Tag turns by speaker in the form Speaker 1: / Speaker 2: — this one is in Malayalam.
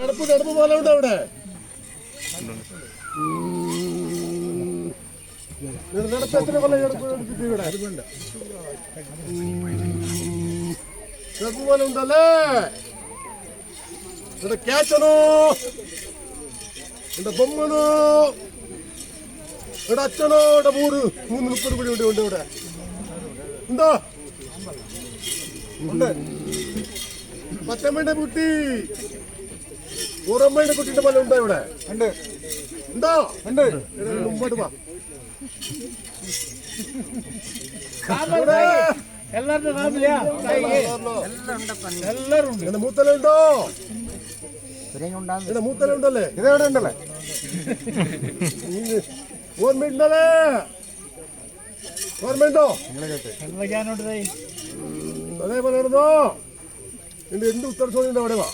Speaker 1: നടപ്പ് പോലെ ഉണ്ട് അവിടെ. നടപ്പ് എത്ര കൊല്ലം എടുത്തിട്ട് ഇവിടെ നടപ്പ് പോലെ ഉണ്ടല്ലേ. ഇവിടെ ക്യാച്ചണോ, ഇവിടെ ബൊമ്മണോ, ഇവിടെ അച്ഛനോ, ഇവിടെ 330 പിടി ഉണ്ട് ഇവിടെ. ഉണ്ടോ? ഉണ്ട്. പച്ചമ്മയുടെ കുട്ടി, ഊറമ്മയുടെ കുട്ടിന്റെ പോലെ ഉണ്ടോ ഇവിടെ? ഉണ്ട്. ഉണ്ടോ? ഉണ്ട്. മുമ്പോട്ട് വാ. മൂത്തലുണ്ടോ? മൂത്തലുണ്ടല്ലേ? ഇതെവിടെ ഉണ്ടല്ലേ? ഓർമ്മയുണ്ടല്ലേ? ഓർമ്മയുണ്ടോ? അതേപോലെ എന്ത് ഉത്തര ചോദ്യം അവിടെ വാ.